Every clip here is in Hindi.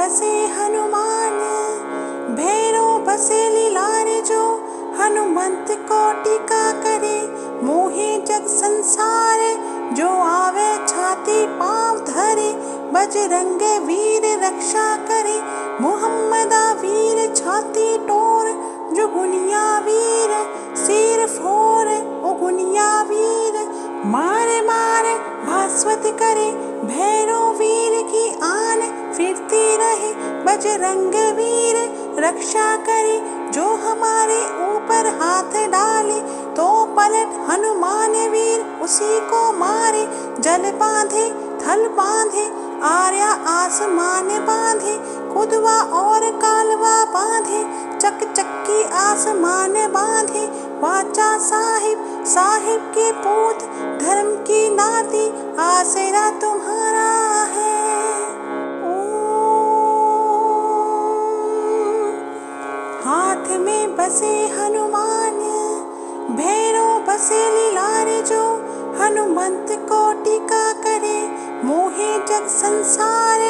बसे हनुमान, भैरव बसे लीलार जो, हनुमंत कोटि का करे, मोहे जग संसार, जो आवे छाती पाँव धरे, बजरंग वीर रक्षा करे, मुहम्मदा वीर छाती टोर, जुगुनिया वीर सिर फोर, उगुनिया वीर मारे मारे भास्वत करे, भैरव वीर की आन फिरती रहे, बजरंग वीर रक्षा करे, जो हमारे ऊपर हाथ डाले, तो पलट हनुमान वीर उसी को मारे, जल बांधे थल बांधे, आर्या आसमान बांधे, खुदवा और कालवा बांधे, चक चक्की आसमान बांधे, वाचा साहिब साहिब के पूत, धर्म की नाती आसरा तुम्हारा है। हाथ में बसे हनुमान, भैरव बसे लीलार जो, हनुमंत कोटि का करे, मोहे जग संसार,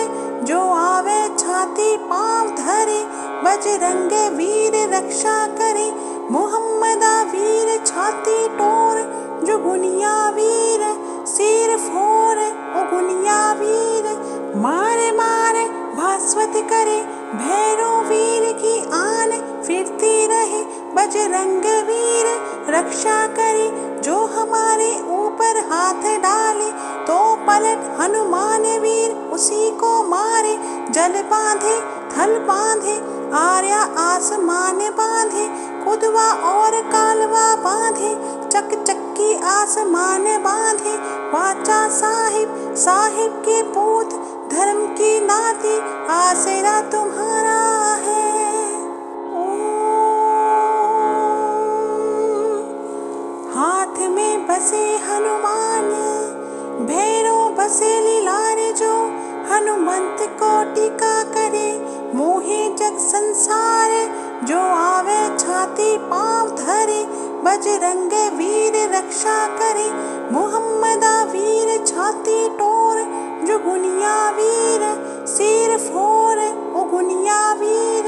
जो आवे छाती पाँव धरे, बजरंग वीर रक्षा करे, मुहम्मदा वीर छाती टोर, जुगुनिया वीर सिर फोर, उगुनिया वीर मारे मारे भास्वत करे, भैरव वीर की आन फिरती रहे, बजरंग वीर रक्षा करे, जो हमारे ऊपर हाथ डाले, तो पलट हनुमान वीर उसी को मारे, जल बांधे थल बांधे, आर्या आसमान बांधे, खुदवा और कालवा बांधे, चक चक्की आसमान बांधे, वाचा साहिब साहिब के पूत, धर्म की नाती आसरा तुम्हारा है। हाथ में बसे हनुमान, भैरव बसे लीलार जो, हनुमंत कोटि का करे, मोहे जग संसार, जो आवे छाती पाँव धरे, बजरंग वीर रक्षा करे, मुहम्मदा वीर छाती टोर, जुगुनिया वीर सिर फोर, उगुनिया वीर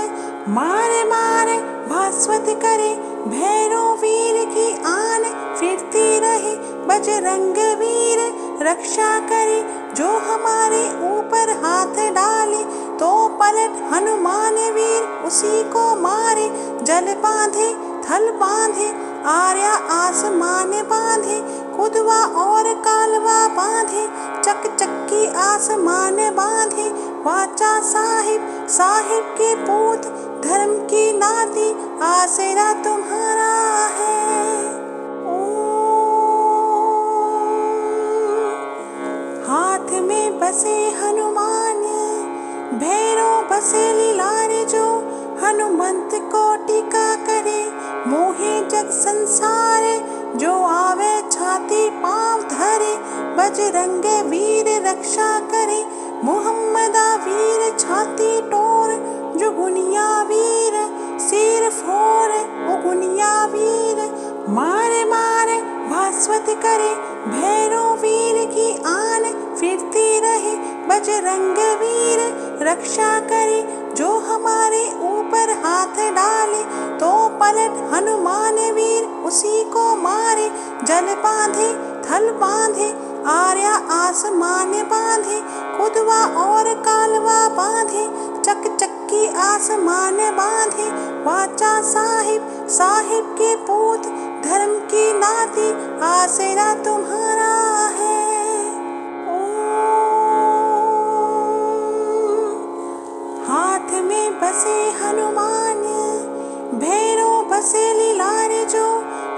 मारे मारे भास्वत करे, भैरव वीर की आन फिरती रहे, बजरंग वीर रक्षा करे, जो हमारे ऊपर हाथ डाले, तो पलट हनुमान वीर उसी को मारे, जल बांधे थल बांधे, आर्या आसमान बांधे, खुदवा और कालवा बांधे, चक चक्की आसमान बांधे, वाचा साहिब साहिब के पूत, धर्म की नाती आसरा तुम्हारा है। हाथ में बसे हनुमान, भैरव बसे लीलार जो, हनुमंत कोटि का करे, मोहे जग संसार, जो आवे छाती पाँव धरे, बजरंग वीर रक्षा करे, मुहम्मदा वीर छाती टोर, जुगुनिया वीर सिर फोर, उगुनिया वीर मारे मारे भास्वत करे, भैरव वीर की आन फिरती रहे, बजरंग वीर रक्षा करे, जो हमारे ऊपर हाथ डाले, तो पलट हनुमान वीर उसी को मारे, जल बांधे थल बांधे, आर्या आसमान बांधे, खुदवा और कालवा बांधे, चक चक्की आसमान बांधे, वाचा साहिब साहिब के पूत, धर्म की नाती आसरा तुम्हारा है। हाथ में बसे हनुमान, भैरव बसे लीलार जो,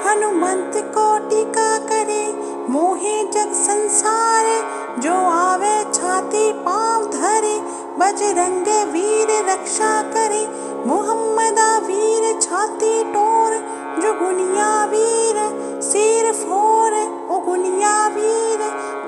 हनुमंत कोटि का करे, मोहे जग संसार, जो आवे छाती पाँव धरे, बजरंग वीर रक्षा करे, मुहम्मदा वीर छाती टोर, जुगुनिया वीर सिर फोर, उगुनिया वीर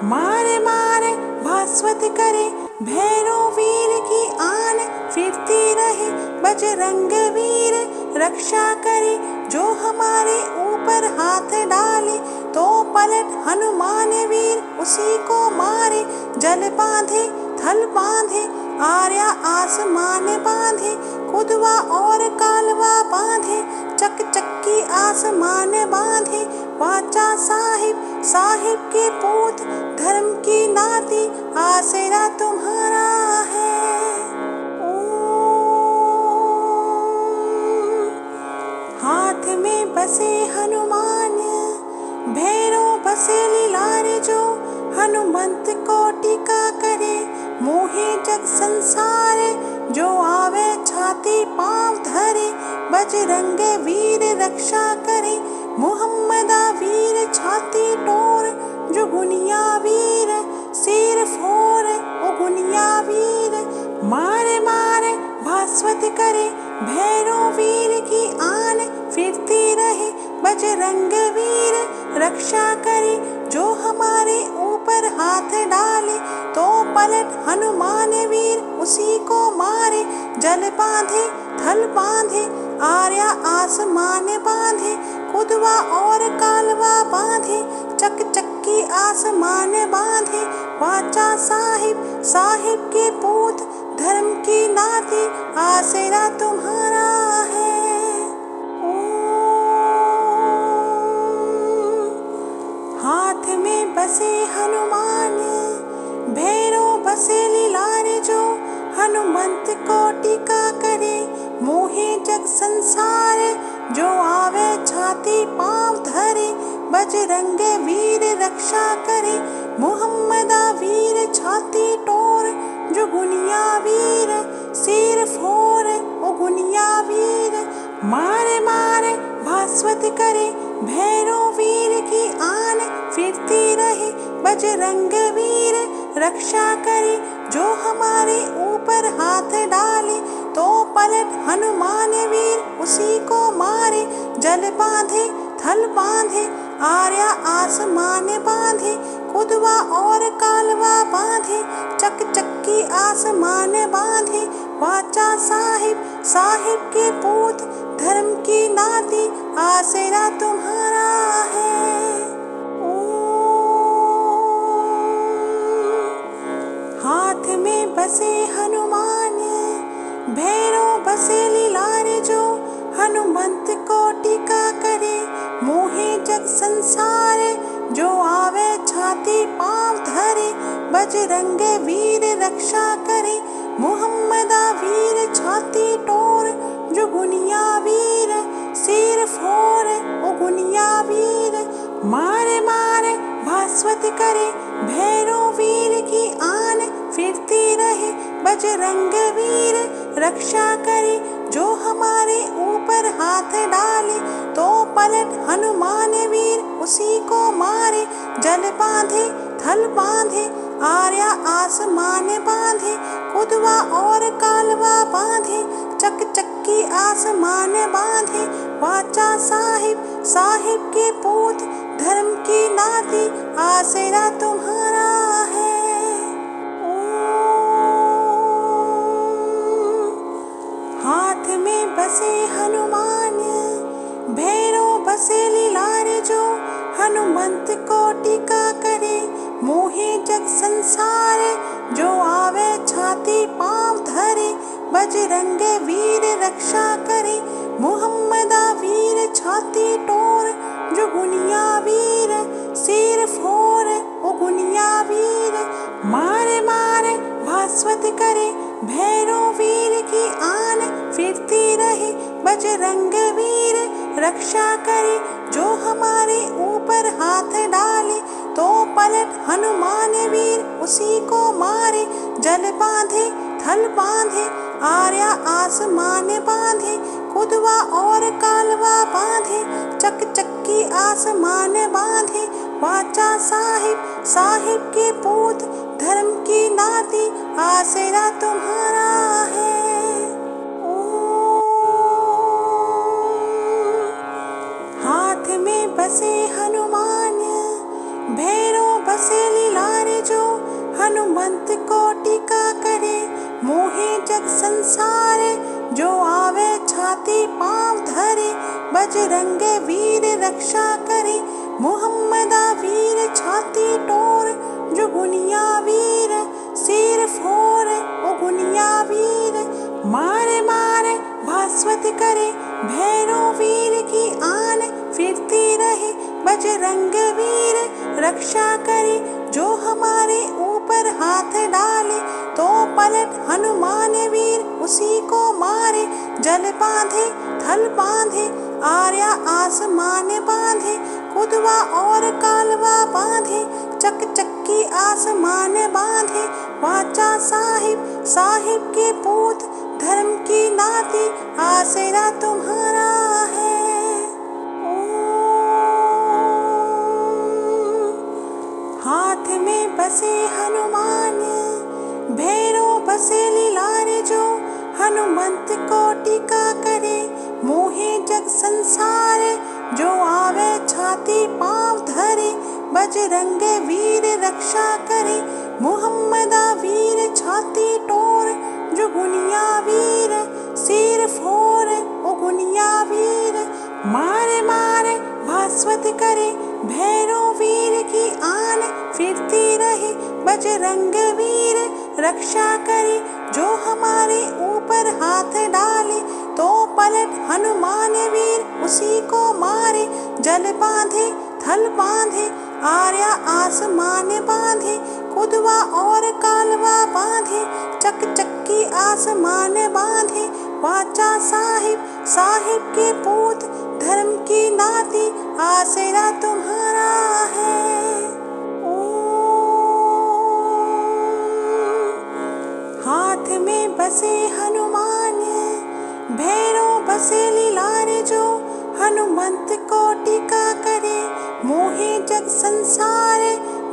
मारे मारे भास्वत करे, भैरव वीर की आन फिरती रहे, बजरंग वीर रक्षा करे, जो हमारे ऊपर हाथ डाले, तो पलट हनुमान वीर उसी को मारे, जल बांधे थल बांधे, आर्या आसमान बांधे, खुदवा और कालवा बांधे, चक चक्की आसमान बांधे, वाचा साहिब साहिब के पूत, धर्म की नाती आसरा तुम्हारा है। हाथ में बसे हनुमान, भैरव बसे लीलारे जो, हनुमंत को टीका करे, मोहे जग संसार, जो आवे छाती पांव धरे, बजरंग वीर रक्षा करे, मुहम्मदा वीर छाती टोर, जो गुनिया वीर सिर फोर, ओ गुनिया वीर मारे मारे भास्वत करे, भैरव वीर की आन फिरती रहे, बजरंग वीर रक्षा करे, जो हमारे ऊपर हाथ डाले, तो पलट हनुमान वीर उसी को मारे, जल बांधे थल बांधे, आर्या आसमान बांधे, खुदवा और कालवा बांधे, चक चक्की आसमान बांधे, वाचा साहिब साहिब के पूत, धर्म की नाती आसरा तुम्हारा है। हाथ में बसे हनुमान, भैरव बसे लीलारे जो, हनुमंत को टीका करे, मोहे जग संसार, जो आवे छाती पांव धरे, बजरंग वीर रक्षा करे, मुहम्मदा वीर छाती टोर, जो गुनिया वीर सिर फोर, ओ गुनिया वीर मारे मारे भास्वत करे, भैरव वीर की आन फिरती रहे, बजरंग वीर रक्षा करे, जो हमारे ऊपर हाथ डाले, तो पलट हनुमान वीर उसी को मारे, जल बांधे थल बांधे, आर्या आसमान बांधे, खुदवा और कालवा बांधे, चक चक्की आसमान बांधे, वाचा साहिब साहिब के पूत, धर्म की नाती आसरा तुम्हारा है। हाथ में बसे हनुमान, भैरव बसे लीलारे जो, हनुमंत को टीका करे, मोहे जग संसार, जो आवे छाती पांव धरे, बजरंग वीर रक्षा करे, मुहम्मदा वीर छाती टोर, जो गुनिया वीर सिर फोर, ओ गुनिया वीर मारे मारे भास्वत करे, भैरव वीर की आन फिरती रहे, बजरंग वीर रक्षा करे, जो हमारे ऊपर हाथ डाले, तो पलट हनुमान वीर उसी को मारे, जल बांधे थल बांधे, आर्या आसमान बांधे, खुदवा और कालवा बांधे, चक चक्की आसमान बांधे, वाचा साहिब साहिब के पूत, धर्म की नाती आसरा तुम्हारा है। हाथ में बसे हनुमान, भैरव बसे लीलारे जो, हनुमंत को टीका करे, मोहे जग संसार, जो आवे छाती पांव धरे, बजरंग वीर रक्षा करे, मुहम्मदा वीर छाती टोर, जो गुनिया वीर सिर फोर, ओ गुनिया वीर मारे मारे भास्वत करे, भैरव वीर की आन फिरती रहे, बजरंग वीर रक्षा करे, जो हमारे ऊपर हाथ डाले, तो पलट हनुमान वीर उसी को मारे, जल बांधे थल बांधे, आर्या आसमान बांधे, खुदवा और कालवा बांधे, चक चक्की आसमान बांधे, वाचा साहिब साहिब के पूत, धर्म की नाती आसरा तुम्हारा है। हाथ में बसे हनुमान, भैरव बसे लीलारे जो, हनुमंत को टीका करे, मोहे जग संसार, जो आवे छाती पांव धरे, बजरंग वीर रक्षा करे, मुहम्मदा वीर छाती टोर, जो गुनिया वीर सिर फोर, ओ गुनिया मारे मारे भास्वत करे भैरव वीर की आन, फिरती रहे बजरंग वीर रक्षा करे, जो हमारे ऊपर हाथ डाले तो पलट हनुमान वीर उसी को मारे। जल बांधे थल बांधे आर्या आसमान बांधे, कुदवा और कालवा बांधे, चक चक्की आसमान बांधे। वाचा साहिब साहिब के पूत धर्म की नाती, आसरा तुम्हारा है। हाथ में बसे हनुमान भैरव बसे लीलारे, जो हनुमंत को टीका करे मोहे जग संसार। जो आवे छाती पाँव धरे बजरंग वीर रक्षा करे, मुहम्मदा वीर छाती टोर जो गुनिया वीर सिर फोर ओ गुनिया वीर। मारे मारे भास्वत करे भैरव वीर की आन, फिरती रहे बजरंग वीर रक्षा करे, जो हमारे ऊपर हाथ डाले तो पलट हनुमान वीर उसी को मारे। जल बांधे थल बांधे आर्या आसमान बांधे, कुदवा और कालवा बांधे, चक चक्की आसमान बांधे। वाचा साहिब साहिब के पूत धर्म की नाती, आसरा तुम्हारा है। हाथ में बसे हनुमान भैरव बसे लीलारे, जो हनुमंत को टीका करे मोहे जग संसार।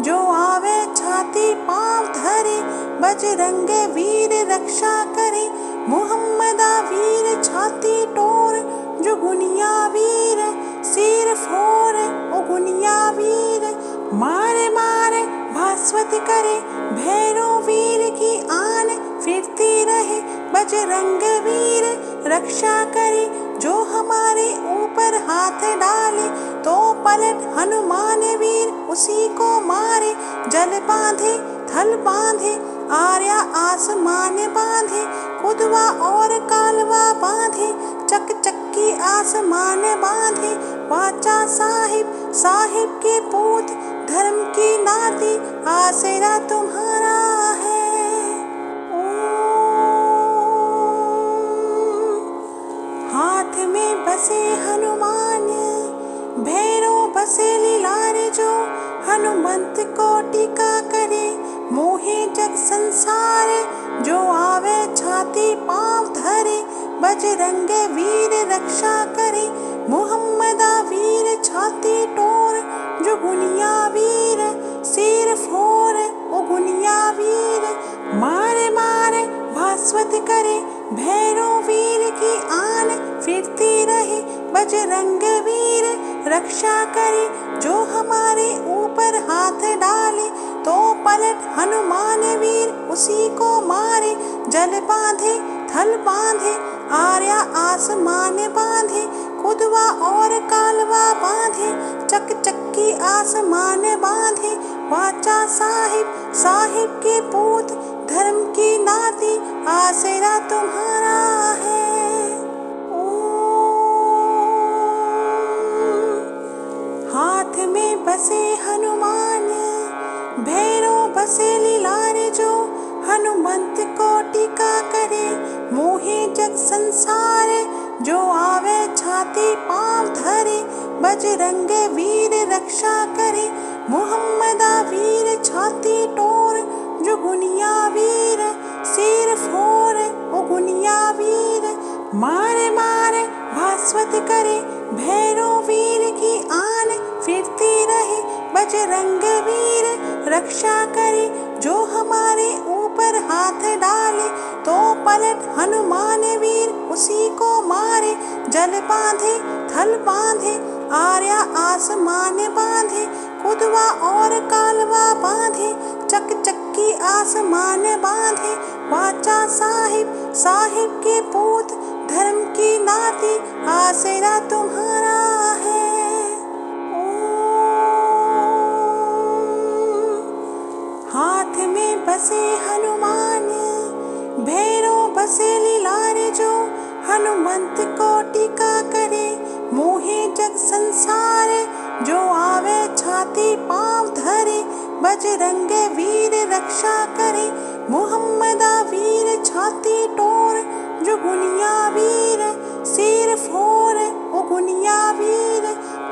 जो आवे छाती पाँव धरे बजरंग वीर रक्षा करे, मुहम्मदा वीर छाती टोर जो गुनिया वीर सिर फोर ओ गुनिया वीर। मारे मारे भास्वत करे भैरव वीर की आन, फिरती रहे बजरंग वीर रक्षा करे, जो हमारे ऊपर हाथ डाले तो पलट हनुमान वीर उसी को मारे। जल बांधे थल बांधे आर्या आसमान बांधे, कुदवा और कालवा बांधे, चक चक्की आसमान बांधे। वाचा साहिब साहिब के पूत धर्म की नाती, आसरा तुम्हारा है। हाथ में बसे हनुमान भैरव बसे लीलारे, जो हनुमंत को टीका करे मोहे जग संसार। जो आवे छाती पाँव धरे बजरंग वीर रक्षा करे, मुहम्मदा वीर छाती टोर जो गुनिया वीर सिर फोर ओ गुनिया वीर। मारे मारे भास्वत करे भैरव वीर की आन, फिरती रहे बजरंग वीर रक्षा करे, जो हमारे ऊपर हाथ डाले तो पलट हनुमान वीर उसी को मारे। जल बांधे थल बांधे आर्या आसमान बांधे, कुदवा और कालवा बांधे, चक चक्की आसमान बांधे। वाचा साहिब साहिब के पूत धर्म की नाती, आसरा तुम्हारा है। हाथ में बसे हनुमान भैरव बसे लीलारे, जो हनुमंत को टीका करे मोहे जग संसार। जो आवे छाती पाँव धरे बजरंग वीर रक्षा करे, मुहम्मदा वीर छाती टोर जो गुनिया वीर सिर फोर ओ गुनिया वीर। मारे मारे भास्वत करे भैरव वीर की आन, फिरती रहे बजरंग वीर रक्षा करे, जो हमारे ऊपर हाथ डाले तो पलट हनुमान वीर उसी को मारे। जल बांधे थल बांधे आर्या आसमान बांधे, कुदवा और कालवा बांधे, चक चक्की आसमान बांधे। वाचा साहिब साहिब के पूत धर्म की नाती, आसरा तुम्हारा है। हाथ में बसे हनुमान भैरव बसे लीलारे, हनुमंत को टीका करे, मोहे जग संसार। जो आवे छाती पाँव धरे, बजरंग वीर रक्षा करे। मुहम्मदा वीर छाती टोर, जो गुनिया वीर सिर फोर। ओ गुनिया वीर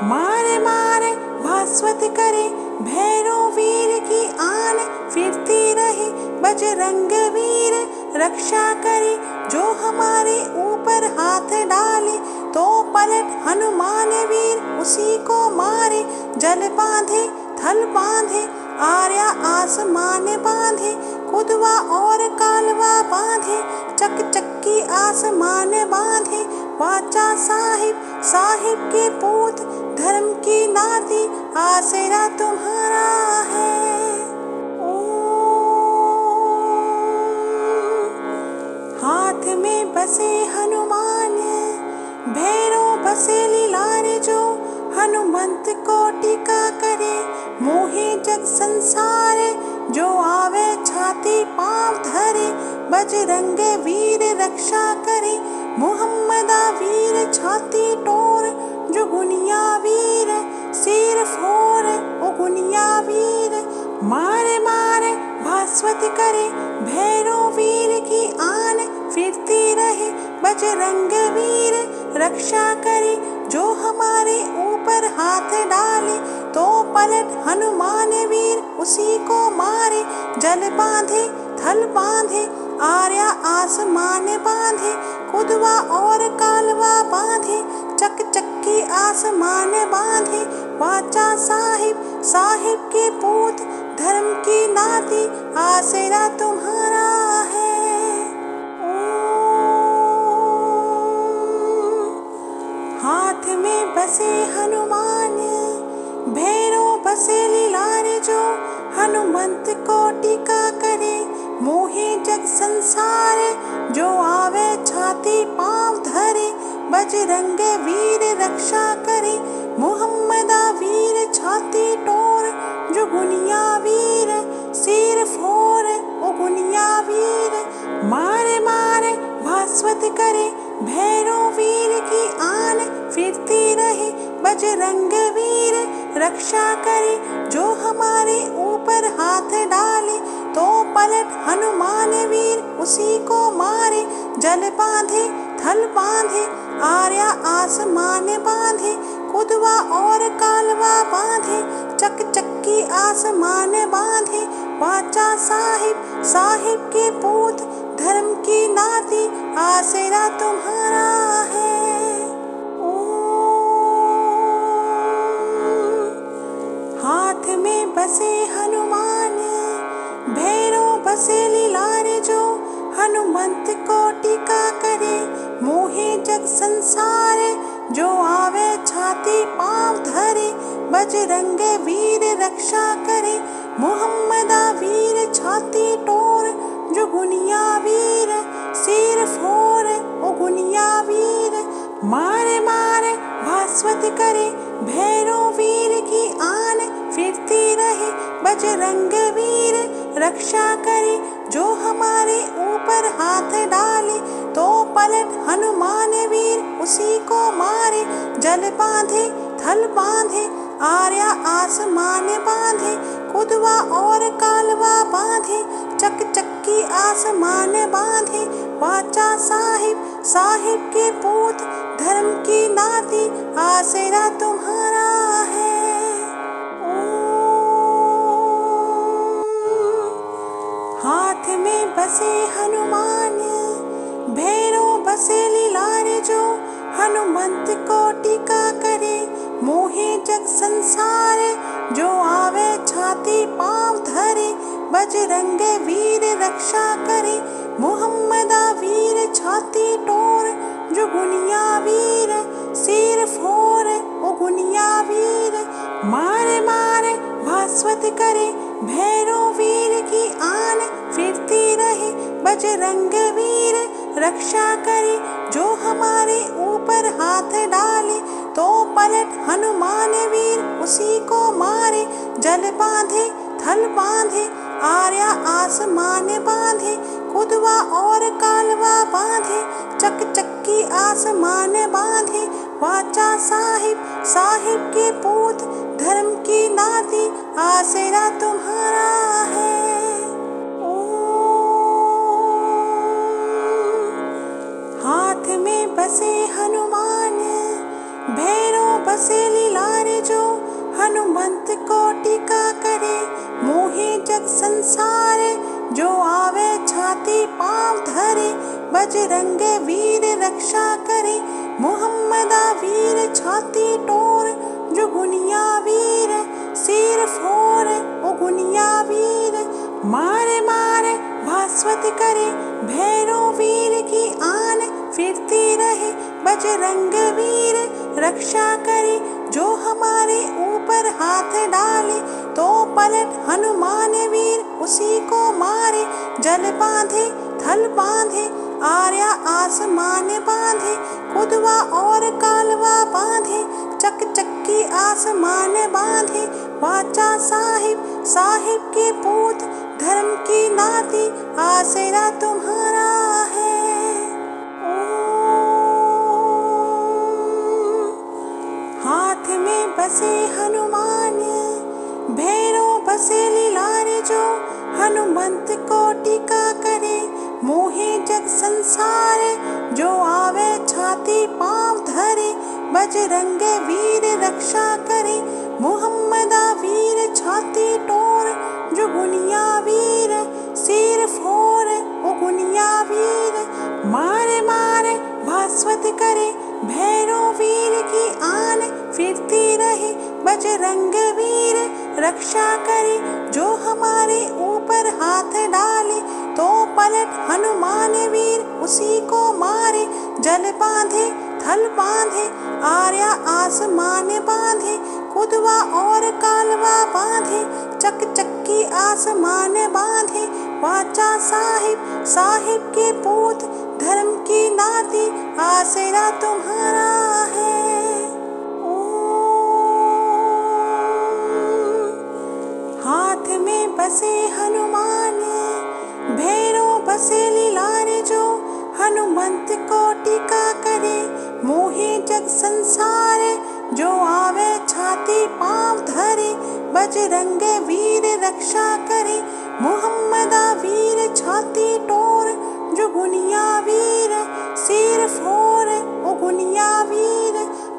मारे मारे भास्वत करे, भैरो वीर की आन फिरती रहे। बजरंग वीर रक्षा करे, जो हमारे ऊपर हाथ डाले, तो पलट हनुमान वीर उसी को मारे। जल बांधे थल बांधे, आर्या आसमान बांधे। खुदवा और कालवा बांधे, चक चक्की आसमान बांधे। वाचा साहिब साहिब के पूत, धर्म की नाती आसरा तुम्हारा है। हाथ में बसे हनुमान, भैरो बसे लीलार। जो हनुमंत को टीका करे, मोहे जग संसार। जो आवे छाती पाँव धरे, बजरंग वीर रक्षा करे। मुहम्मदा वीर छाती टोर, जो गुनिया वीर सिर फोर। ओ गुनिया वीर मारे मारे भास्वत करे, भैरो वीर की आन फिरती रहे। बजरंग वीर रक्षा करे, जो हमारे ऊपर हाथ डाले, तो पलट हनुमान वीर उसी को मारे। जल बांधे थल बांधे, आर्या आसमान बांधे। खुदवा और कालवा बांधे, चक चक्की आसमान बांधे। वाचा साहिब साहिब के पूत, धर्म की नाती आसरा तुम्हारा है। हाथ में बसे हनुमान, भैरो बसे लीलार। जो हनुमंत को टीका करे, मोहे जग संसार। जो आवे छाती पाँव धरे, बजरंग वीर रक्षा करे। मुहम्मदा वीर छाती टोर, जो गुनिया वीर सिर फोर। ओ गुनिया वीर मारे मारे भास्वत करे, भैरो वीर की आन फिरती रहे। बजरंग वीर रक्षा करे, जो हमारे ऊपर हाथ डाले, तो पलट हनुमान वीर उसी को मारे। जल बांधे थल बांधे, आर्या आसमान बांधे। खुदवा और कालवा बांधे, चक चक्की आसमान बांधे। वाचा साहिब साहिब के पूत, धर्म की नाती आसरा तुम्हारा है। हाथ में बसे हनुमान, भैरो बसे लीलार। जो हनुमंत को टीका करे, मोहे जग संसार। जो आवे छाती पाँव धरे, बजरंग वीर रक्षा करे। मुहम्मदा वीर छाती टोर, जो गुनिया वीर सिर फोर। ओ गुनिया वीर मारे मारे भास्वत करे, भैरो वीर की आन फिरती रहे। बजरंग वीर रक्षा करे, जो हमारे ऊपर हाथ डाले, तो पलट हनुमान वीर उसी को मारे। जल बांधे थल बांधे, आर्या आसमान बांधे। खुदवा और कालवा बांधे, चक चक्की आसमान बांधे। वाचा साहिब साहिब के पूत, धर्म की नाती आसरा तुम्हारा है। हाथ में बसे हनुमान, भैरो बसे लीलार। जो हनुमंत को टीका करे, मोहे जग संसार। जो आवे छाती पाँव धरे, बजरंग वीर रक्षा करे। मुहम्मदा वीर छाती टोर, जो गुनिया वीर सिर फोर। ओ गुनिया वीर मारे मारे भास्वत करे, भैरो वीर की आन फिरती रहे। बजरंग वीर रक्षा करे, जो हमारे ऊपर हाथ डाले, तो पलट हनुमान वीर उसी को मारे। जल बांधे थल बांधे, आर्या आसमान बांधे। खुदवा और कालवा बांधे, चक चक्की चक्की आसमान बांधे, वाचा साहिब साहिब के पूत धर्म की नाती, आसरा तुम्हारा है। हाथ में बसे हनुमान, भैरव बसे लीलारे जो, हनुमंत को टीका करे, मोहे जग संसार, जो आवे छाती पाँव धरे, बजरंग वीर रक्षा करे, मोहम्मदा वीर छाती टोर, जुगुनिया वीर सिर फोर, उगुनिया वीर मारे मारे भास्वत करे, भैरव वीर की आन फिरती रहे, बजरंग वीर रक्षा करे, जो हमारे ऊपर हाथ डाले, तो पलट हनुमान वीर उसी को मारे, जल बांधे थल बांधे, आर्या आसमान बांधे, खुदवा और कालवा बांधे, चक चक्की आसमान बांधे, वाचा साहिब साहिब के पूत धर्म की नाती, आसरा तुम्हारा है। हाथ में बसे हनुमान, भैरव बसे लीलारे जो, हनुमंत को टीका करे, मोहे जग संसार, जो आवे छाती पाँव धरे, बजरंग वीर रक्षा करे, मोहम्मदा वीर छाती टोर, जुगुनिया वीर सिर फोर, उगुनिया वीर मारे मारे भास्वत करे, भैरव वीर की आन फिरती रहे, बजरंग वीर रक्षा करे, जो हमारे ऊपर हाथ डाले, तो पलट हनुमान वीर उसी को मारे, जल बांधे थल बांधे, आर्या आसमान बांधे, खुदवा और कालवा बांधे, चक चक्की आसमान बांधे, वाचा साहिब साहिब के पूत धर्म की नाती, आसरा तुम्हारा है। हाथ में बसे हनुमान, भैरव बसे लीलारे जो, हनुमंत को टीका करे, मोहे जग संसार, जो आवे छाती पाँव धरे, बजरंग वीर रक्षा करे, मोहम्मदा वीर छाती टोर, जुगुनिया वीर सिर फोर, उगुनिया वीर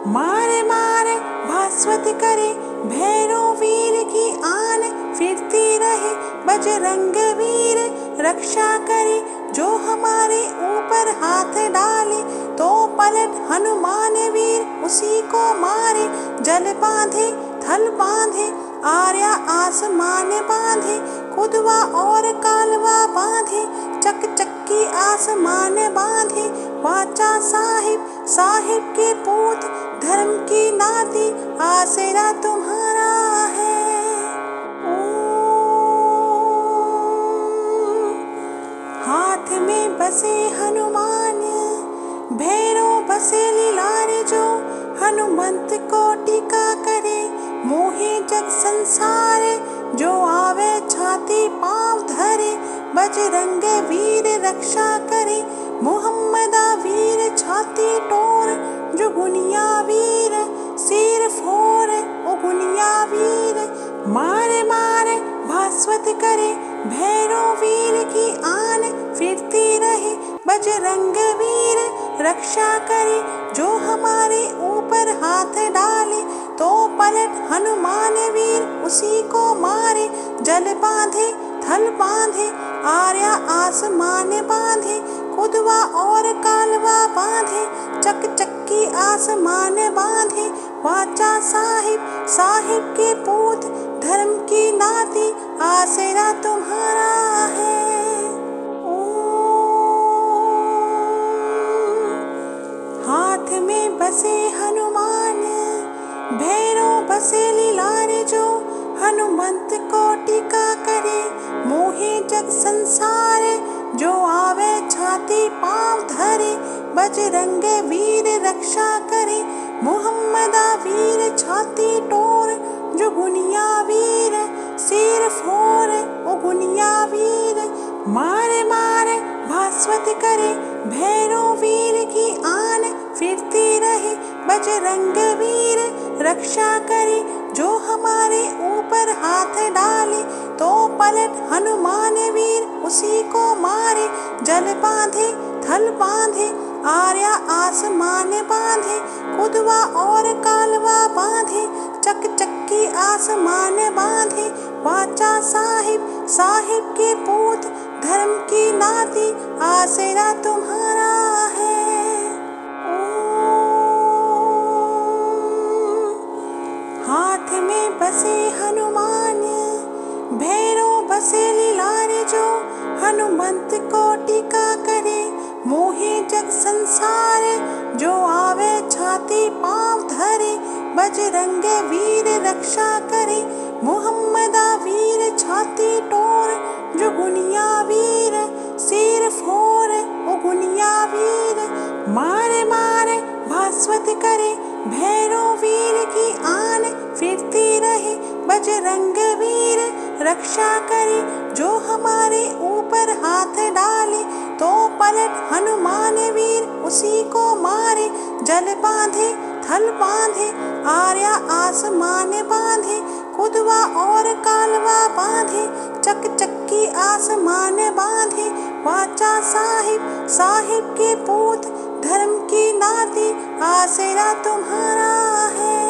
मारे मारे भास्वत करे, भैरव वीर की आन फिरती रहे, बजरंग वीर रक्षा करे, जो हमारे ऊपर हाथ डाले, तो पलट हनुमान वीर उसी को मारे, जल बांधे थल बांधे, आर्या आसमान बांधे, खुदवा और कालवा बांधे, चक चक्की आसमान बांधे, वाचा साहिब साहिब के पूत धर्म की नाती, आसरा तुम्हारा है। हाथ में बसे हनुमान, भैरव बसे लीलारे जो, हनुमंत को टीका करे, मोहे जग संसार, जो आवे छाती पाँव धरे, बजरंग वीर रक्षा करे, मोहम्मदा वीर छाती टोर, जुगुनिया वीर सिर फोर, उगुनिया वीर मारे मारे भास्वत करे, भैरव वीर की आन फिरती रहे, बजरंग वीर रक्षा करे, जो हमारे ऊपर हाथ डाले, तो पलट हनुमान वीर उसी को मारे, जल बांधे थल बांधे, आर्या आसमान बांधे, खुदवा और कालवा बांधे, चक चक्की आसमान बांधे, वाचा साहिब साहिब के पूत धर्म की नाती, आसरा तुम्हारा है। हाथ में बसे हनुमान, भैरव बसे लीलारे जो, हनुमंत को टीका करे, मोहे जग संसार, जो आवे छाती पाँव धरे, बजरंग वीर रक्षा करे, मोहम्मदा वीर छाती टोर, जुगुनिया वीर सिर फोर, उगुनिया वीर मारे मारे भास्वत करे, भैरव वीर की आन फिरती रहे, बजरंग वीर रक्षा करे, जो हमारे ऊपर हाथ डाले तो पलट हनुमान वीर उसी को मारे। जल बांधे थल बांधे आर्या आसमान बांधे, कुदवा और कालवा बांधे, चक चक्की आसमान बांधे। वाचा साहिब साहिब के पूत धर्म की नाती, आसरा तुम्हारा है। हाथ में बसे हनुमान भैरव बसे लीलारे, जो हनुमंत को टीका करे, मोहे जग संसार जो आवे छाती पाँव धरे। बजरंग वीर रक्षा करे, मोहम्मदा वीर छाती टोर, जो गुनिया वीर सिर फोर, ओ गुनिया वीर मारे मारे भास्वत करे। भैरव वीर की आन फिरती रहे, बजरंग वीर रक्षा करे, जो हमारे ऊपर हाथ डाले तो पलट हनुमान वीर उसी को मारे। जल बांधे थल बांधे आर्या आसमान बांधे, कुदवा और कालवा बांधे, चक चक्की आसमान बांधे। वाचा साहिब साहिब के पूत धर्म की नाती, आसरा तुम्हारा है।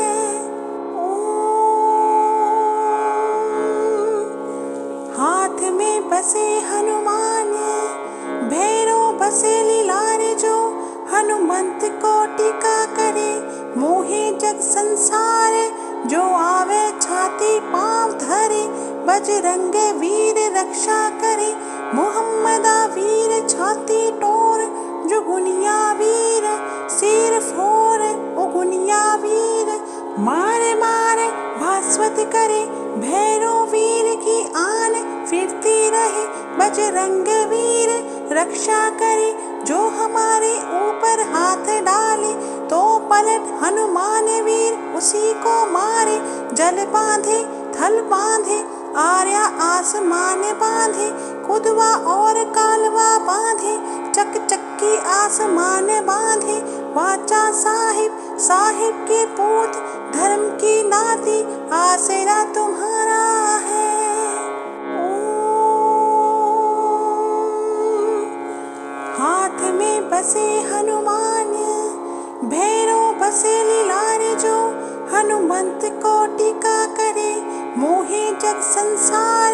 हाथ में बसे हनुमान भैरव बसे लीलारे, जो हनुमंत को टीका करे, मोहे जग संसार जो आवे छाती पाँव धरे। बजरंग वीर रक्षा करे, मोहम्मदा वीर छाती टोर, जो गुनिया वीर सिर फोर, ओ गुनिया वीर मारे मारे भास्वत करे। भैरव वीर की आन फिरती रहे, बजरंग वीर रक्षा करे, जो हमारे ऊपर हाथ डाले तो पलट हनुमान वीर उसी को मारे। जल बांधे थल बांधे आर्या आसमान बांधे, कुदवा और कालवा बांधे, चक चक्की आसमान बांधे। वाचा साहिब साहिब के पूत धर्म की नाती, आसरा तुम्हारा है। हाथ में बसे हनुमान भैरव बसे लीलारे, जो हनुमंत को टीका करे, मोहे जग संसार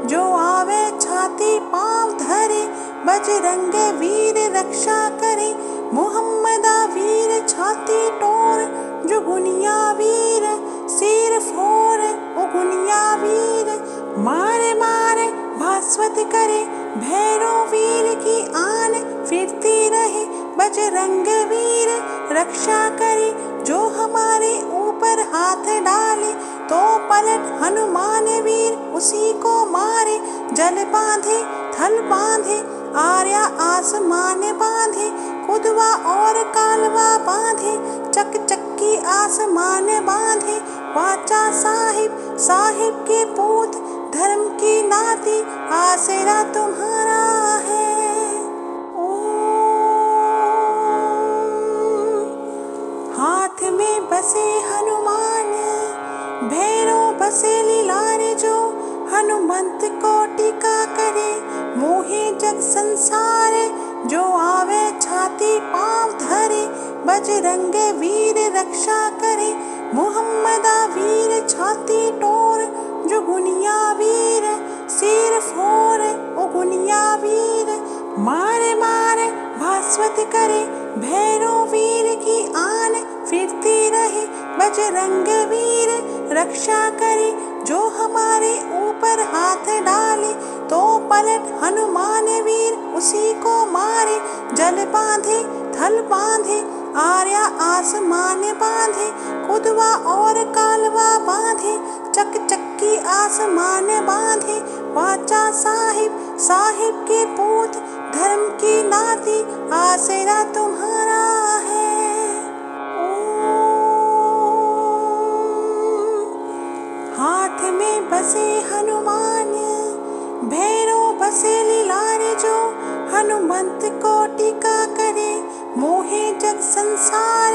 जो आवे छाती पाँव धरे। बजरंग वीर रक्षा करे, मोहम्मदा वीर छाती टोर, जो गुनिया वीर सिर फोर, ओ गुनिया वीर मारे मारे भास्वत करे। भैरव वीर की आन फिरती रहे, बजरंग वीर रक्षा करे, जो हमारे ऊपर हाथ डाले तो पलट हनुमान वीर उसी को मारे। जल बांधे थल बांधे आर्या आसमान बांधे, कुदवा और कालवा बांधे, चक चक्की आसमान बांधे। वाचा साहिब साहिब के पूत धर्म की नाती, आसरा तुम्हारा है। हाथ में बसे हनुमान भैरव बसे लीलारे, जो हनुमंत को टीका करे, मोहे जग संसार जो आवे छाती पाँव धरे। बजरंग वीर रक्षा करे, मोहम्मदा वीर छाती टोर, जो गुनिया वीर सिर फोर, ओ गुनिया वीर मारे मारे भास्वत करे। भैरव वीर की आन फिरती रहे, बजरंग वीर रक्षा करे, जो हमारे ऊपर हाथ डाले तो पलट हनुमान वीर उसी को मारे। जल बांधे थल बांधे आर्या आसमान बांधे, कुदवा और कालवा बांधे, चक चक्की आसमान बांधे। वाचा साहिब साहिब के पूत धर्म की नाती, आसरा तुम्हारा है। हाथ में बसे हनुमान भैरव बसे लीलारे, जो हनुमंत को टीका जग संसार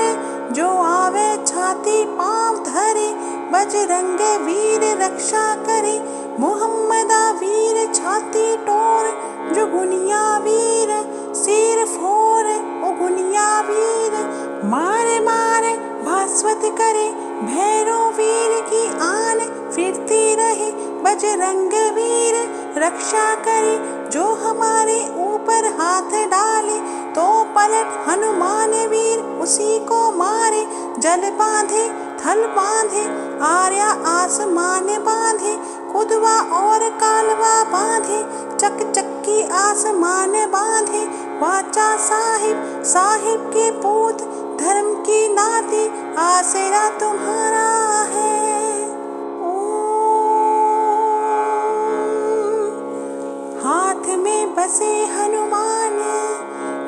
जो आवे छाती पांव धरे बजरंग वीर रक्षा करे मोहम्मदा वीर छाती टोर जो गुनिया वीर सिर फोर ओ गुनिया वीर मारे मारे भास्वत करे भैरो वीर की आन फिरती रहे बजरंग वीर रक्षा करे जो हमारे ऊपर हाथ डाले तो पलट हनुमान वीर उसी को मारे जल बांधे थल बांधे आर्या आसमान बांधे कुदवा और कालवा बांधे चक चक्की आसमान बांधे वाचा साहिब साहिब के पूत धर्म की नाती आसरा तुम्हारा है। हाथ में बसे हनुमान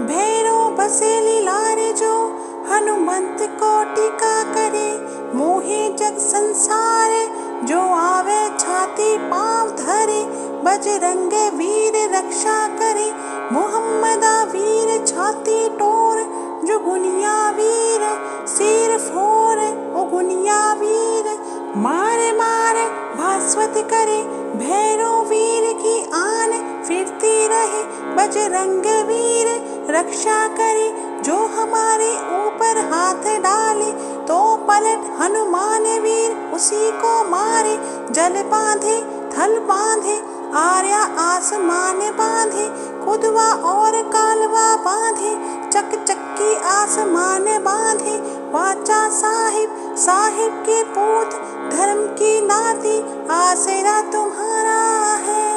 भैरो बसे लीलारे जो हनुमंत को टीका करे मोहे जग संसार जो आवे छाती पांव धरे बजरंग वीर रक्षा करे मोहम्मदा वीर छाती टोर जो गुनिया वीर सिर फोर ओ गुनिया वीर मारे मारे भास्वत करे भैरो वीर की आन फिरती रहे बजरंग वीर रक्षा करे जो हमारे ऊपर हाथ डाले तो पलट हनुमान वीर उसी को मारे जल बांधे थल बांधे आर्या आसमान बांधे कुदवा और कालवा बांधे चक चक्की आसमान बांधे वाचा साहिब साहिब के पूत धर्म की नाती आसरा तुम्हारा है।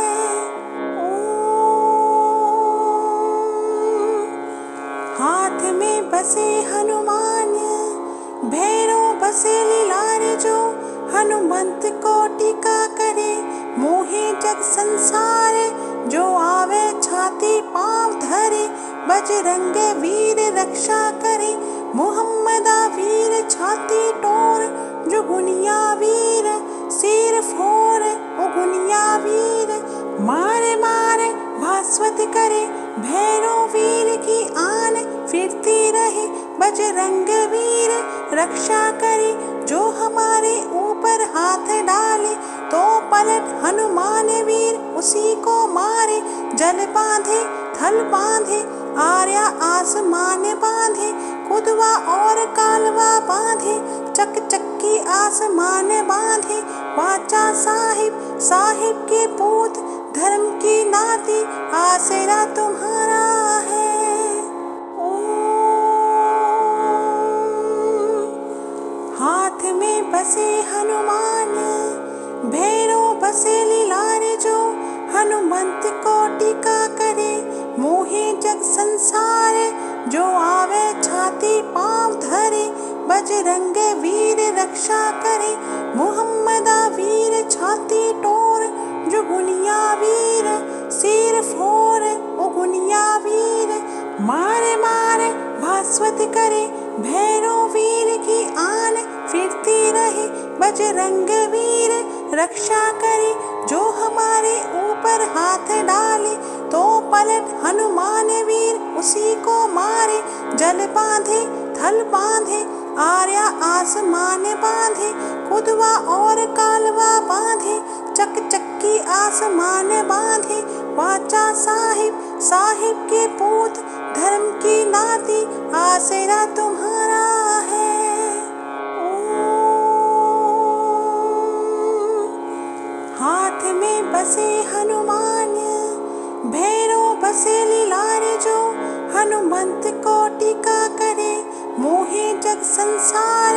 हाथ में बसे हनुमान भैरो बसे लीलारे जो हनुमंत को टीका करे मोहे जग संसार जो आवे छाती पांव धरे बजरंग वीर रक्षा करे मोहम्मदा वीर छाती टोर जो गुनिया वीर सिर फोर ओ गुनिया वीर मारे मारे भास्वत करे भैरो वीर की आन फिरती रहे बजरंग वीर रक्षा करे जो हमारे ऊपर हाथ डाले तो पलट हनुमान वीर उसी को मारे जल बांधे थल बांधे आर्या आसमान बांधे कुदवा और कालवा बांधे चक चक्की आसमान बांधे वाचा साहिब साहिब के पूत धर्म की नाती आसरा तुम्हारा है। हाथ में बसे हनुमान भैरो बसे लीलारे जो हनुमंत को टीका करे मोहे जग संसार जो आवे छाती पांव धरे बजरंग वीर रक्षा करे मोहम्मदा वीर छाती टोर जो गुनिया वीर सिर फोर ओ गुनिया वीर मारे मारे भास्वत करे भैरो वीर की आन फिरती रहे बजरंग वीर रक्षा करे जो हमारे ऊपर हाथ डाले तो पलट हनुमान वीर उसी को मारे जल बांधे थल बांधे आर्या आसमान बांधे कुदवा और कालवा बांधे चक चक्की आसमान बांधे वाचा साहिब साहिब के पूत धर्म की नाती आसरा तुम्हारा है। हाथ में बसे हनुमान भैरो बसे लीलारे जो हनुमंत को टीका करे मोहे जग संसार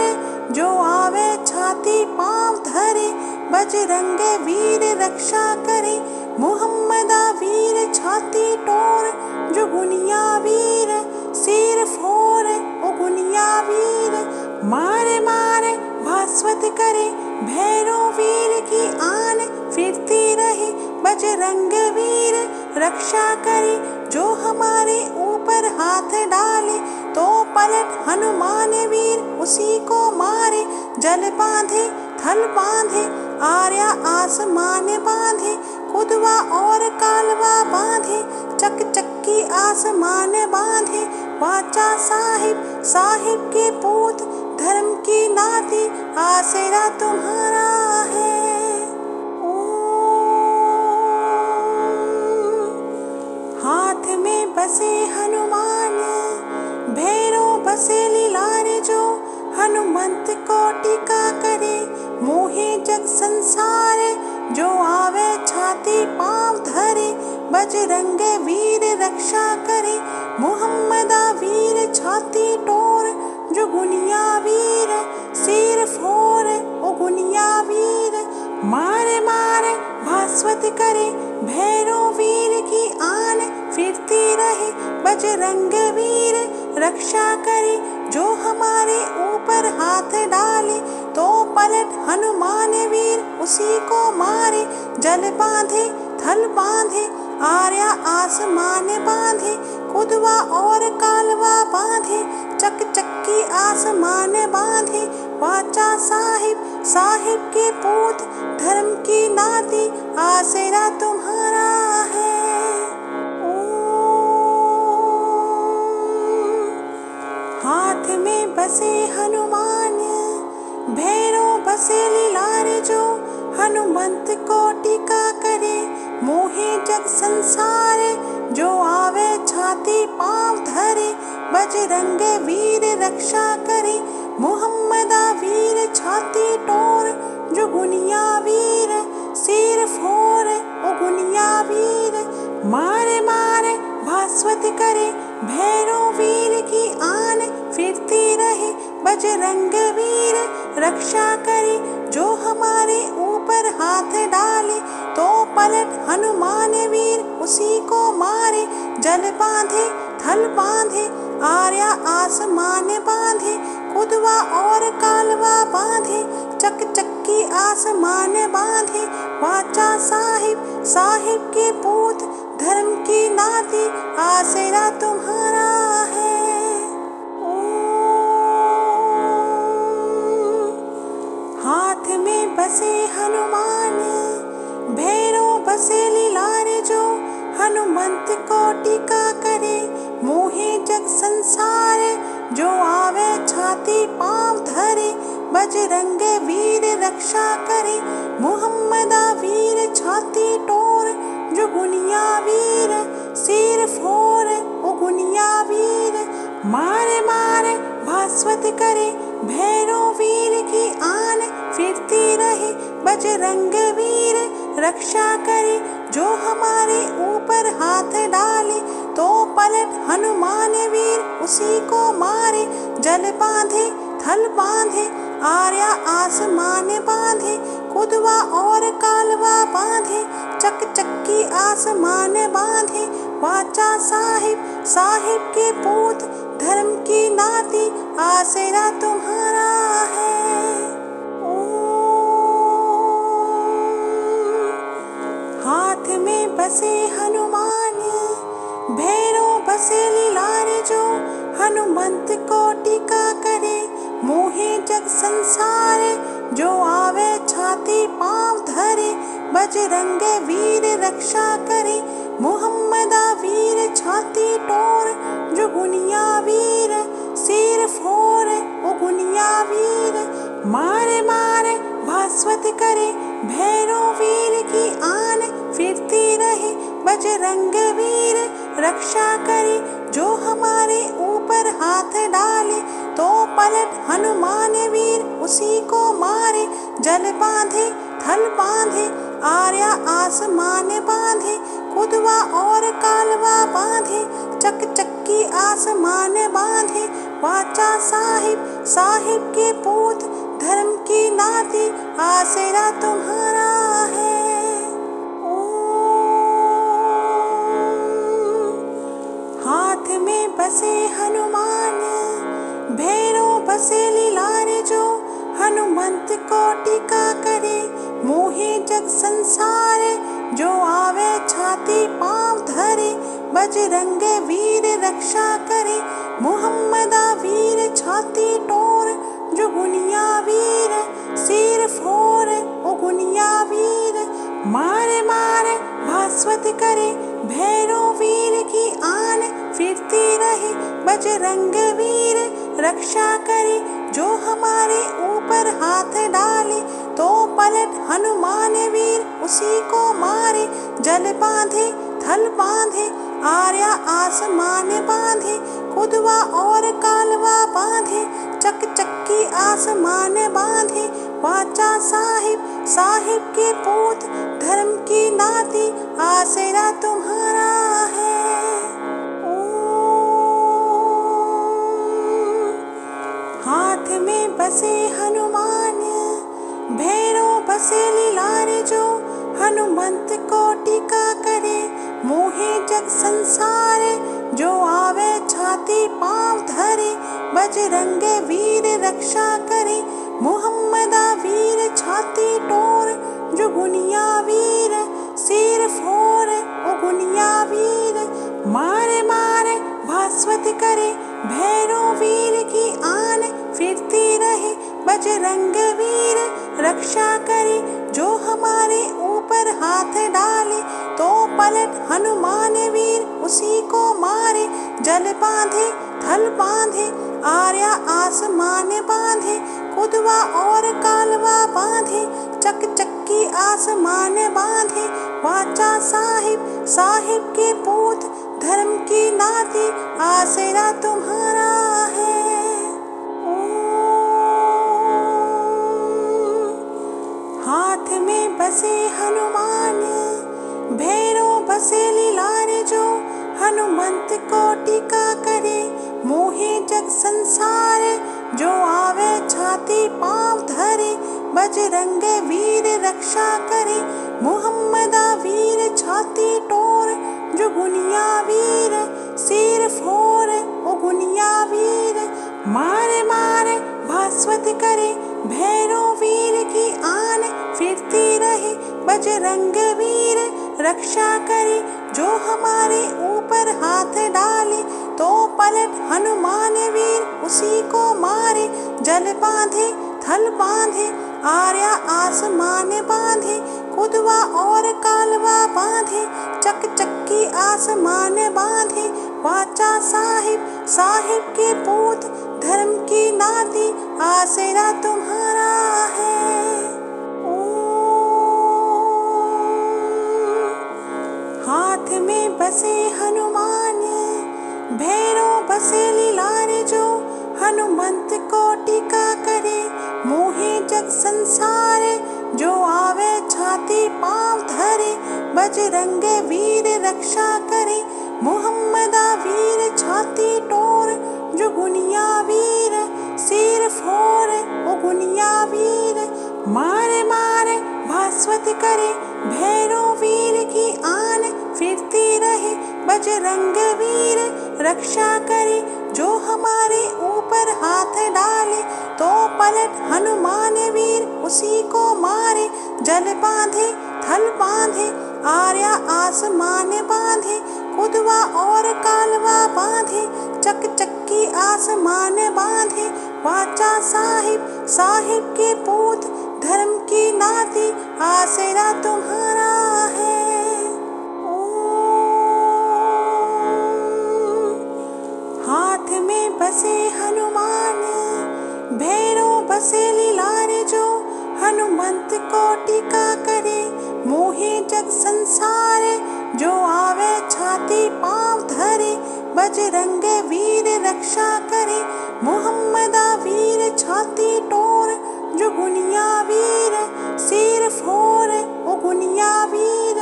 जो आवे छाती पांव धरे बजरंग वीर रक्षा करे मोहम्मदा वीर छाती टोर जो गुनिया वीर सिर फोर ओ गुनिया वीर मारे मारे भास्वत करे भैरो वीर की आन फिरती रहे बजरंग वीर रक्षा करे जो हमारे ऊपर हाथ डाले तो पलट हनुमान वीर उसी को मारे जल बांधे थल बांधे आर्या आसमान बांधे कुदवा और कालवा बांधे चक चक्की आसमान बांधे वाचा साहिब साहिब के पूत धर्म की नाती आसरा तुम्हारा है। हाथ में बसे हनुमान भैरव बसे लीलारे जो, हनुमंत को टीका करे मोहे जग संसार। जो आवे छाती पाँव धरे बजरंग वीर रक्षा करे, मुहम्मदा वीर छाती टोर। जो गुनिया वीर सिर फोर ओ गुनिया वीर, मारे मारे भास्वत करे भैरव वीर की आन। फिरती रहे बजरंग वीर रक्षा करे, जो हमारे ऊपर हाथ डाले तो पलट हनुमान वीर उसी को मारे। जल बांधे थल बांधे आर्या आसमान बांधे, कुदवा और कालवा बांधे चक चक्की आसमान बांधे। वाचा साहिब साहिब के पूत धर्म की नाती आसरा तुम्हारा है। हाथ में बसे हनुमान भैरव बसे लीलारे जो, हनुमंत को टीका करे मोहे जग संसार। जो आवे छाती पाँव धरे बजरंग वीर रक्षा करे, मुहम्मदा वीर छाती टोर। जो गुनिया वीर सिर फोर ओ गुनिया वीर, मारे मारे भास्वत करे भैरव वीर की आन। फिरती रहे बजरंग वीर रक्षा करे, जो हमारे ऊपर हाथ डाले तो पलट हनुमान वीर उसी को मारे। जल बांधे थल बांधे आर्या आसमान बांधे, कुदवा और कालवा बांधे चक चक्की आसमान बांधे। वाचा साहिब साहिब के पूत धर्म की नाती आसरा तुम्हारा है। हाथ में बसे हनुमान भैरव बसे लीलारे जो, हनुमंत को टीका करे मोहे जग संसार। जो आवे छाती पाँव धरे बजरंग वीर रक्षा करे, मुहम्मदा वीर छाती टोर। जो गुनिया वीर सिर फोर ओ गुनिया वीर, मारे मारे भास्वत करे भैरव वीर की आन। फिरती रहे बजरंग वीर रक्षा करे, जो हमारे ऊपर हाथ डाले तो पलट हनुमान वीर उसी को मारे। जल बांधे थल बांधे आर्या आसमान बांधे, कुदवा और कालवा बांधे चक चक्की आसमान बांधे। वाचा साहिब साहिब के पूत धर्म की नाती आसरा तुम्हारा है। हाथ में बसे हनुमान भैरव बसे लीलारे जो, हनुमंत को टीका करे मोहे जग संसार। जो आवे छाती पाँव धरे बजरंग वीर रक्षा करे, मुहम्मदा वीर छाती टोर। जो गुनिया वीर सिर फोर ओ गुनिया वीर, मारे मारे भास्वत करे भैरव वीर की आन। फिरती रहे बजरंग वीर रक्षा करे, जो हमारे ऊपर हाथ डाले तो पलट हनुमान वीर उसी को मारे। जल बांधे थल बांधे आर्या आसमान बांधे, कुदवा और कालवा बांधे चक चक्की आसमान बांधे। वाचा साहिब साहिब के पूत धर्म की नाती आसरा तुम्हारा है। हाथ में बसे हनुमान भैरव बसे लीलारे जो, हनुमंत को टीका करे मोहे जग संसार। जो आवे छाती पाँव धरे बजरंग वीर रक्षा करे, मुहम्मदा वीर छाती टोर। जो गुनिया वीर सिर फोर ओ गुनिया वीर, मारे मारे भास्वत करे भैरव वीर की आन। फिरती रहे बजरंग वीर रक्षा करे, जो हमारे ऊपर हाथ डाले तो पलट हनुमान वीर उसी को मारे। जल बांधे थल बांधे आर्या आसमान बांधे, खुदवा और कालवा बांधे, चक चक्की आसमान बांधे। वाचा साहिब साहिब के पूत धर्म की नाती, आसरा तुम्हारा है। हाथ में बसे हनुमान भैरव बसे लीलारे, जो हनुमंत को टीका करे मोहे जग संसार। जो आवे छाती पाँव धरे, बजरंग वीर रक्षा करे, मुहम्मदा वीर छाती टोर। जो गुनिया वीर सिर फोर, ओ गुनिया वीर मारे मारे भास्वत करे। भैरव वीर की आन फिरती रहे, बजरंग वीर रक्षा करे, जो हमारे ऊपर हाथ डाले तो पलट हनुमान वीर उसी को मारे। जल बांधे थल बांधे आर्या आसमान बांधे, खुदवा और कालवा बांधे, चक चक्की आसमान बांधे। वाचा साहिब साहिब के पूत धर्म की नाती, आसरा तुम्हारा है। हाथ में बसे हनुमान भैरव बसे लीलारे, जो हनुमंत को टीका करे मोहे जग संसार। जो आवे छाती पाँव धरे, बजरंग वीर रक्षा करे, मुहम्मदा वीर छाती टोर। जो गुनिया वीर सिर फोर, ओ गुनिया वीर मारे मारे भास्वत करे। भैरव वीर की आन फिरती रहे, बजरंग वीर रक्षा करे, जो हमारे ऊपर हाथ डाले तो पलट हनुमान वीर उसी को मारे। जल बांधे थल बांधे आर्या आसमान बांधे, खुदवा और कालवा बांधे, चक चक्की आसमान बांधे। वाचा साहिब साहिब के पूत धर्म की नाती, आसरा तुम्हारा है। हाथ में बसे हनुमान भैरव बसे लीलारे, जो हनुमंत को टीका करे मोहे जग संसार। जो आवे छाती पाँव धरे, बजरंग वीर रक्षा करे, मुहम्मदा वीर छाती टोर। जो गुनिया वीर सिर फोर, ओ गुनिया वीर मारे मारे भास्वत करे। भैरव वीर की आन फिरती रहे, बजरंग वीर रक्षा करे, जो हमारे ऊपर हाथ डाले तो पलट हनुमान वीर उसी को मारे। जल बांधे थल बांधे आर्या आसमान बांधे, खुदवा और कालवा बांधे, चक चक्की आसमान बांधे। वाचा साहिब साहिब के पूत धर्म की नाती, आसरा तुम्हारा है। हाथ में बसे हनुमान भैरव बसे लीलारे, जो हनुमंत को टीका करे मोहे जग संसार। जो आवे छाती पाँव धरे, बजरंग वीर रक्षा करे, मुहम्मदा वीर छाती टोर। जो गुनिया वीर सिर फोर, ओ गुनिया वीर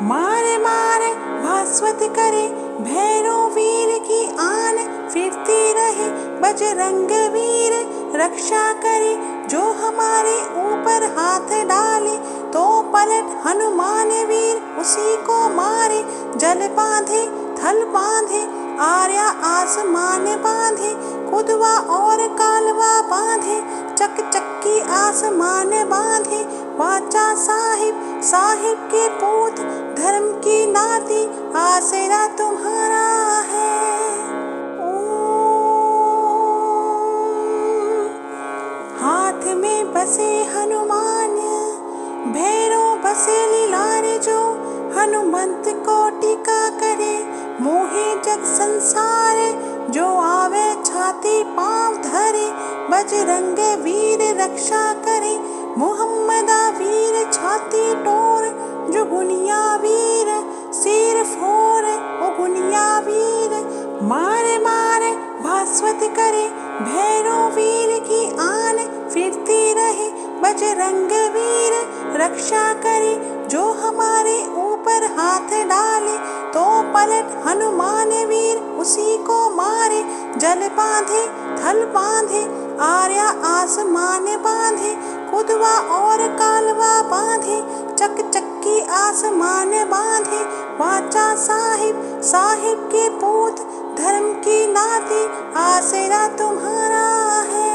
मारे मारे भास्वत करे। भैरव वीर की आन फिरती रहे, बजरंग वीर रक्षा करे, जो हमारे ऊपर हाथ डाले तो पलट हनुमान वीर उसी को मारे। जल बांधे थल बांधे आर्या आसमान बांधे, खुदवा और कालवा बांधे, चक चक्की आसमान बांधे। वाचा साहिब साहिब के पूत धर्म की नाती, आसरा तुम्हारा है। हाथ में बसे हनुमान भैरव बसे लीलारे, जो हनुमंत को टीका करे मोहे जग संसार। जो आवे छाती पाँव धरे, बजरंग वीर रक्षा करे। मुहम्मदा वीर छाती टोर, जो गुनिया वीर सिर फोर, ओ गुनिया वीर। मारे मारे भास्वत करे, भैरव वीर की आन फिरती रहे, बजरंग वीर रक्षा करे। जो हमारे ऊपर हाथ डाले, तो पलट हनुमान वीर उसी को मारे। जल बांधे थल बांधे, आर्या आसमान बांधे, कुदवा और कालवा बांधे, चक चक्की आसमान बांधे। वाचा साहिब साहिब के पूत, धर्म की नाती आसरा तुम्हारा है।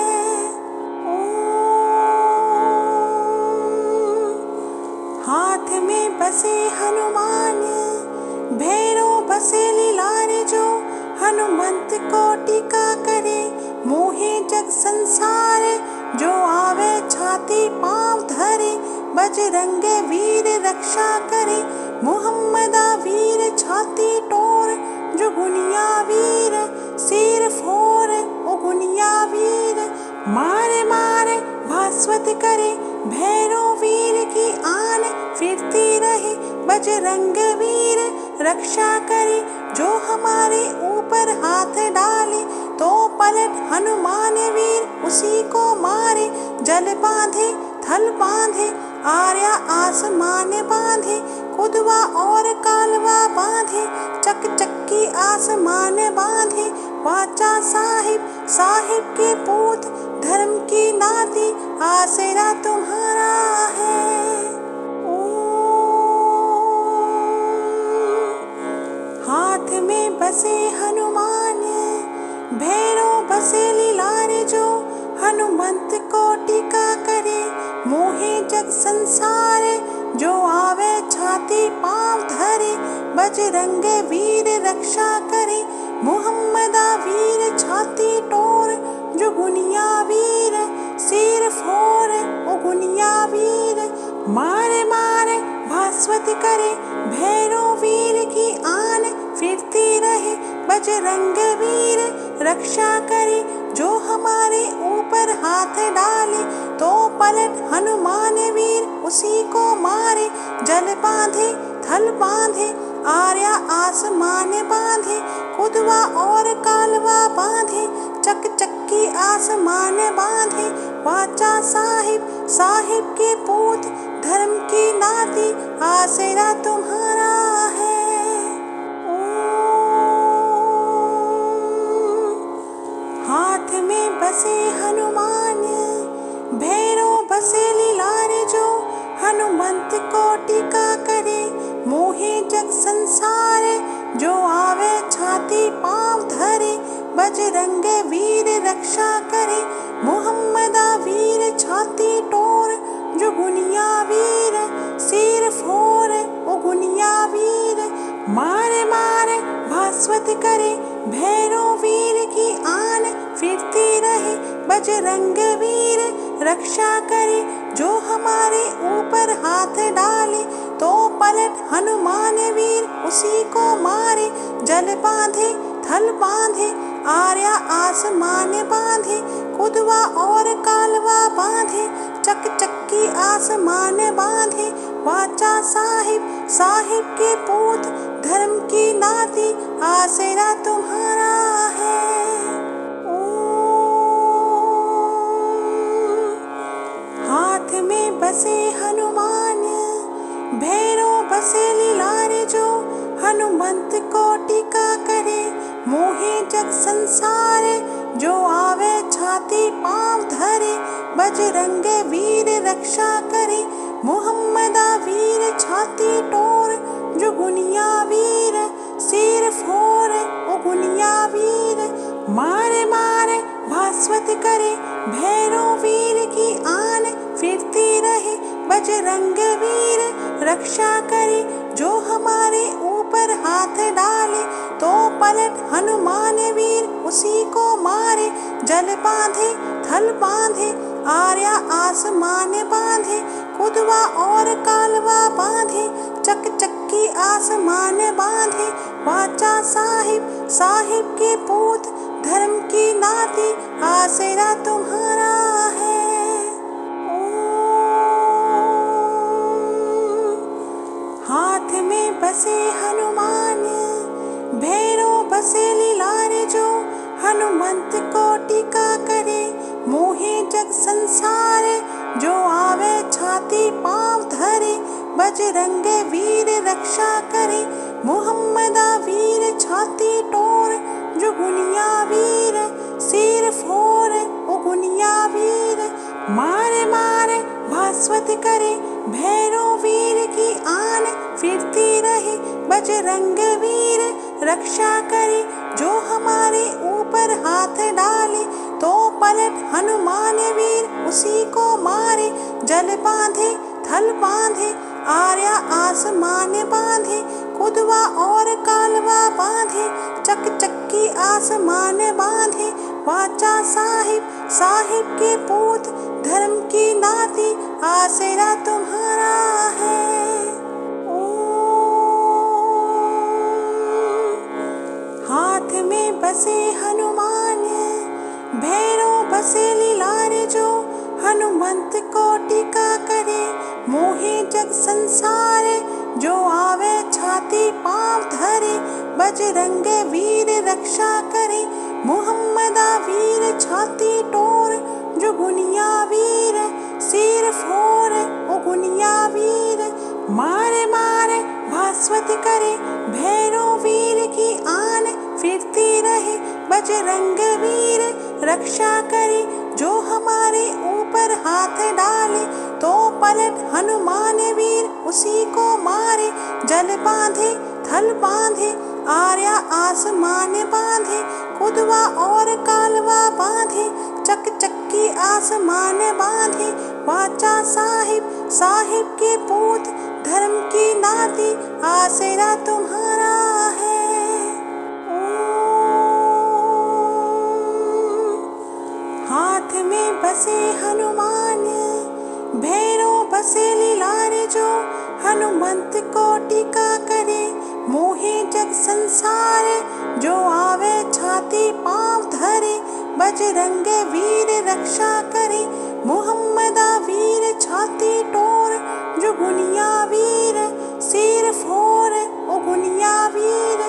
हाथ में बसे हनुमान, भैरव बसे लीलार जो। हनुमंत को टीका करे, मोहे जग संसार। जो आवे छाती पाँव धरे, बजरंग वीर रक्षा करे। मुहम्मदा वीर छाती टोर, जो गुनिया वीर सिर फोर, ओ गुनिया वीर। मारे मारे भास्वत करे, भैरव वीर की आन फिरती रहे, बजरंग वीर रक्षा करे। जो हमारे ऊपर हाथ डाले, तो पलट हनुमान वीर उसी को मारे। जल बांधे थल बांधे, आर्या आसमान बांधे, कुदवा और कालवा बांधे, चक चक्की आसमान बांधे। वाचा साहिब साहिब के पूत, धर्म की नाती आसरा तुम्हारा है। हाथ में बसे हनुमान, भैरव बसे लीलार जो। हनुमंत को टीका करे, मोहे जग संसार। जो आवे छाती पाँव धरे, बजरंग वीर रक्षा करे। मुहम्मदा वीर छाती टोर, जो गुनिया वीर सिर फोर, ओ गुनिया वीर। मारे मारे भास्वत करे, भैरव वीर की आन फिरती रहे, बजरंग वीर रक्षा करे। जो हमारे ऊपर हाथ डाले, तो पलट हनुमान वीर उसी को मारे। जल बांधे थल बांधे, आर्या आसमान बांधे, कुदवा और कालवा बांधे, चक चक्की आसमान बांधे। वाचा साहिब साहिब के पूत, धर्म की नाती आसरा तुम्हारा है। हाथ में बसे हनुमान, भैरव बसे लीलार जो। हनुमंत को टीका करे, मोहे जग संसार। जो आवे छाती पाँव धरे, बजरंग वीर रक्षा करे। मुहम्मदा वीर छाती टोर, जो गुनिया वीर सिर फोर, ओ गुनिया वीर। मारे मारे भास्वत करे, भैरव वीर की आन फिरती रहे, बजरंग वीर रक्षा करे। जो हमारे ऊपर हाथ डाले, तो पलट हनुमान वीर उसी को मारे। जल बांधे थल बांधे, आर्या आसमान बांधे, कुदवा और कालवा बांधे, चक चक्की आसमान बांधे। वाचा साहिब साहिब के पूत, धर्म की नाती आसरा तुम्हारा है। हाथ में बसे हनुमान, भैरव बसे लीलार जो। हनुमंत को टीका करे, मोहे जग संसार। जो आवे छाती पाँव धरे, बजरंग वीर रक्षा करे। मुहम्मदा वीर छाती टोर, जो गुनिया वीर सिर फोर, ओ गुनिया वीर। मारे मारे भास्वत करे, भैरव वीर की आन फिरती रहे, बजरंग वीर रक्षा करे। जो हमारे ऊपर हाथ डाले, तो पलट हनुमान वीर उसी को मारे। जल बांधे थल बांधे, आर्या आसमान बांधे, कुदवा और कालवा बांधे, चक चक्की आसमान बांधे। वाचा साहिब साहिब के पूत, धर्म की नाती आसरा तुम्हारा है। हाथ में बसे हनुमान, भैरव बसे लीलारे जो, हनुमंत को टीका करे, मोहे जग संसार, जो आवे छाती पाँव धरे, बजरंग वीर रक्षा करे, मुहम्मदा वीर छाती टोर, जुगुनिया वीर सिर फोर, उगुनिया वीर मारे मारे भास्वत करे, भैरव वीर की आन फिरती रहे, बजरंग वीर रक्षा करे, जो हमारे ऊपर हाथ डाले, तो पलट हनुमान वीर उसी को मारे, जल बांधे थल बांधे, आर्या आसमान बांधे, कुदवा और कालवा बांधे, चक चक्की आसमान बांधे, वाचा साहिब साहिब के पूत, धर्म की नाती आसरा तुम्हारा है। हाथ में बसे हनुमान, भैरव बसे लीलारे जो, हनुमंत को टीका करे, मोहे जग संसार, जो आवे छाती पाँव धरे, बजरंग वीर रक्षा करे, मुहम्मदा वीर छाती टोर, जुगुनिया वीर सिर फोर, उगुनिया वीर मारे मारे भास्वत करे, भैरव वीर की आन फिरती रहे, बजरंग वीर रक्षा करे, जो हमारे ऊपर हाथ डाले, तो पलट हनुमान वीर उसी को मारे, जल बांधे थल बांधे, आर्या आसमान बांधे, कुदवा और कालवा बांधे, चक चक्की आसमान बांधे, वाचा साहिब साहिब के पूत, धर्म की नाती आसरा तुम्हारा है। हाथ में बसे हनुमान, भैरव बसे लीलारे जो, हनुमंत को टीका करे, मोहे जग संसार, जो आवे छाती पाँव धरे, बजरंग वीर रक्षा करे, मुहम्मदा वीर छाती टोर, जुगुनिया वीर सिर फोर, उगुनिया वीर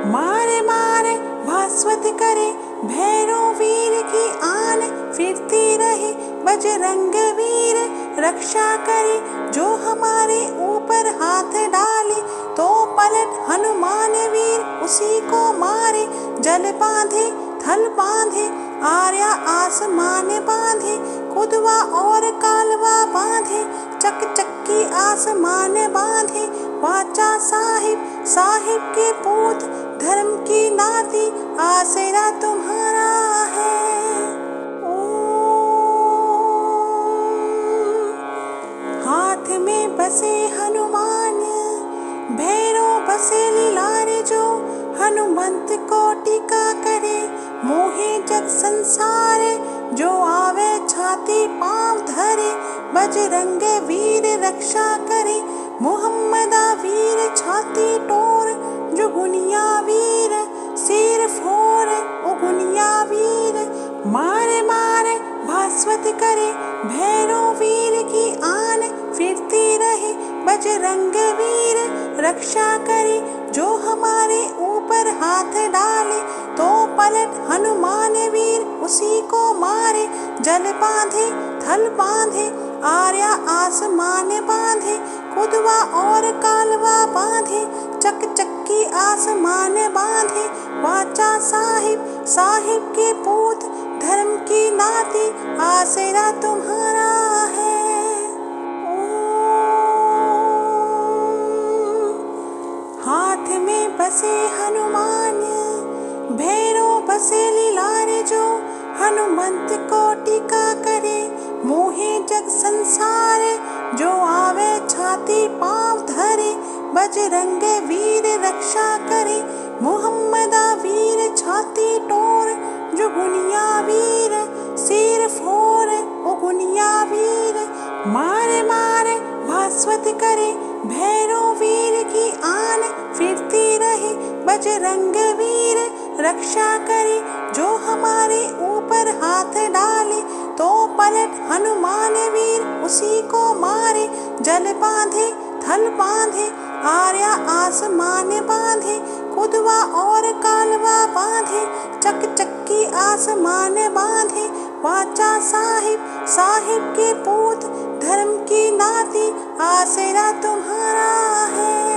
मारे मारे भास्वत करे, भैरव वीर की आन फिरती रहे, बजरंग वीर रक्षा करे, जो हमारे ऊपर हाथ डाले, तो पलट हनुमान वीर उसी को मारे, जल बांधे थल बांधे, आर्या आसमान बांधे, कुदवा और कालवा बांधे, चक चक्की आसमान बांधे, वाचा साहिब साहिब के पूत, धर्म की नाती आसरा तुम्हारा है। हाथ में बसे हनुमान, भैरव बसे लीलारे जो, हनुमंत को टीका करे, मोहे जग संसार, जो आवे छाती पाँव धरे, बजरंग वीर रक्षा करे, मुहम्मदा वीर छाती टोर, जुगुनिया वीर सिर फोर, उगुनिया वीर मारे मारे भास्वत करे, भैरव वीर की आन फिरती रहे, बजरंग वीर रक्षा करे, जो हमारे ऊपर हाथ डाले, तो पलट हनुमान वीर उसी को मारे, जल बांधे थल बांधे, आर्या आसमान बांधे, कुदवा और कालवा बांधे, चक चक्की आसमान बांधे, वाचा साहिब साहिब के पूत, धर्म की नाती आसरा तुम्हारा है। हाथ में बसे हनुमान, भैरव बसे लीलारे जो, हनुमंत को टीका करे, मोहे जग संसार, जो आवे छाती पाँव धरे, बजरंग वीर रक्षा करे, मुहम्मदा वीर छाती टोर, जुगुनिया वीर सिर फोर, उगुनिया वीर मारे मारे भास्वत करे, भैरव वीर की आन फिरती रहे, बजरंग वीर रक्षा करे, जो हमारे ऊपर हाथ डाले तो पलट हनुमान वीर उसी को मारे। जल बांधे थल बांधे आर्या आसमान बांधे, कुदवा और कालवा बांधे, चक चक्की आसमान बांधे। वाचा साहिब साहिब के पूत धर्म की नाती, आसरा तुम्हारा है।